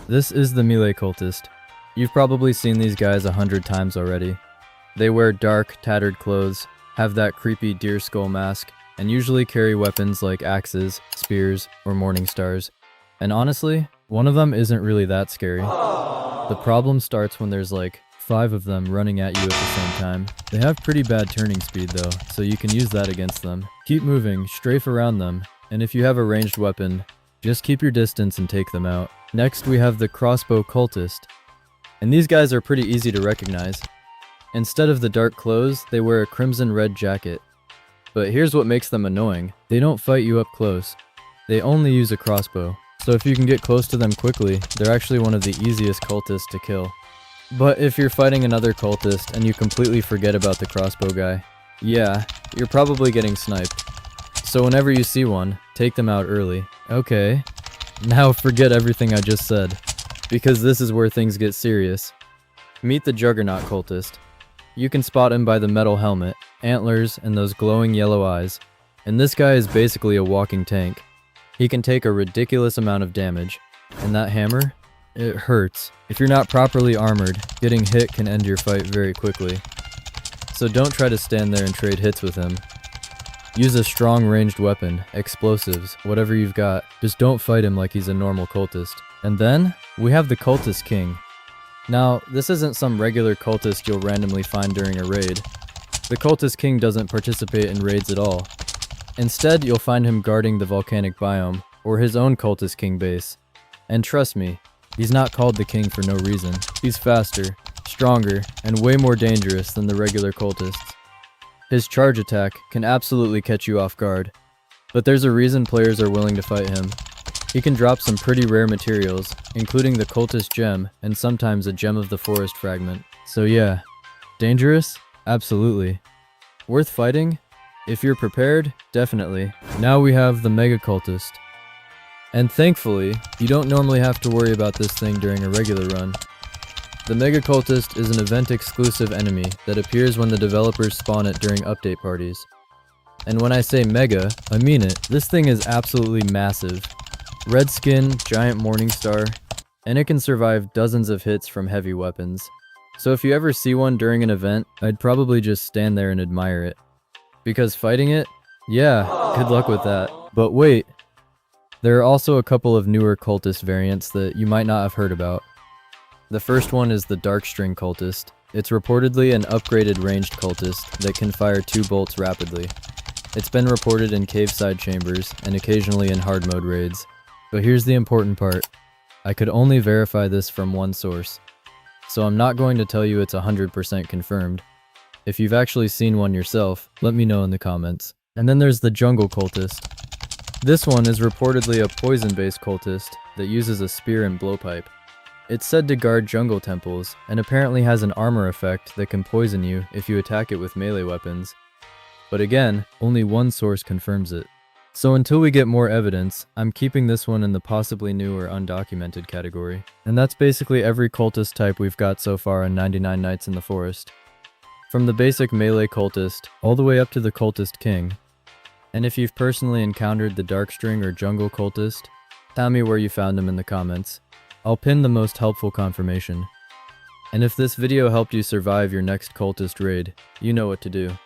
This is the Melee Cultist. You've probably seen these guys 100 times already. They wear dark, tattered clothes, have that creepy deer skull mask, and usually carry weapons like axes, spears, or morning stars. And honestly, one of them isn't really that scary. The problem starts when there's like 5 of them running at you at the same time. They have pretty bad turning speed though, so you can use that against them. Keep moving, strafe around them, and if you have a ranged weapon, just keep your distance and take them out. Next we have the Crossbow Cultist. And these guys are pretty easy to recognize. Instead of the dark clothes, they wear a crimson red jacket. But here's what makes them annoying. They don't fight you up close. They only use a crossbow. So if you can get close to them quickly, they're actually one of the easiest cultists to kill. But if you're fighting another cultist and you completely forget about the crossbow guy, yeah, you're probably getting sniped. So whenever you see one, take them out early. Okay, now forget everything I just said, because this is where things get serious. Meet the Juggernaut Cultist. You can spot him by the metal helmet, antlers, and those glowing yellow eyes. And this guy is basically a walking tank. He can take a ridiculous amount of damage, and that hammer, it hurts. If you're not properly armored, getting hit can end your fight very quickly. So don't try to stand there and trade hits with him. Use a strong ranged weapon, explosives, whatever you've got. Just don't fight him like he's a normal cultist. And then, we have the Cultist King. Now, this isn't some regular cultist you'll randomly find during a raid. The Cultist King doesn't participate in raids at all. Instead, you'll find him guarding the volcanic biome, or his own Cultist King base. And trust me, he's not called the King for no reason. He's faster, stronger, and way more dangerous than the regular cultists. His charge attack can absolutely catch you off guard, but there's a reason players are willing to fight him. He can drop some pretty rare materials, including the Cultist Gem and sometimes a Gem of the Forest fragment. So yeah, dangerous? Absolutely. Worth fighting? If you're prepared, definitely. Now we have the Mega Cultist. And thankfully, you don't normally have to worry about this thing during a regular run. The Mega Cultist is an event-exclusive enemy that appears when the developers spawn it during update parties. And when I say mega, I mean it. This thing is absolutely massive. Red skin, giant morning star, and it can survive dozens of hits from heavy weapons. So if you ever see one during an event, I'd probably just stand there and admire it. Because fighting it? Yeah, good luck with that. But wait, there are also a couple of newer cultist variants that you might not have heard about. The first one is the Darkstring Cultist. It's reportedly an upgraded ranged cultist that can fire 2 bolts rapidly. It's been reported in cave-side chambers and occasionally in hard mode raids. But here's the important part. I could only verify this from one source. So I'm not going to tell you it's 100% confirmed. If you've actually seen one yourself, let me know in the comments. And then there's the Jungle Cultist. This one is reportedly a poison-based cultist that uses a spear and blowpipe. It's said to guard jungle temples, and apparently has an armor effect that can poison you if you attack it with melee weapons. But again, only one source confirms it. So until we get more evidence, I'm keeping this one in the possibly new or undocumented category. And that's basically every cultist type we've got so far in 99 Nights in the Forest. From the basic Melee Cultist, all the way up to the Cultist King. And if you've personally encountered the Darkstring or Jungle Cultist, tell me where you found them in the comments. I'll pin the most helpful confirmation. And if this video helped you survive your next cultist raid, you know what to do.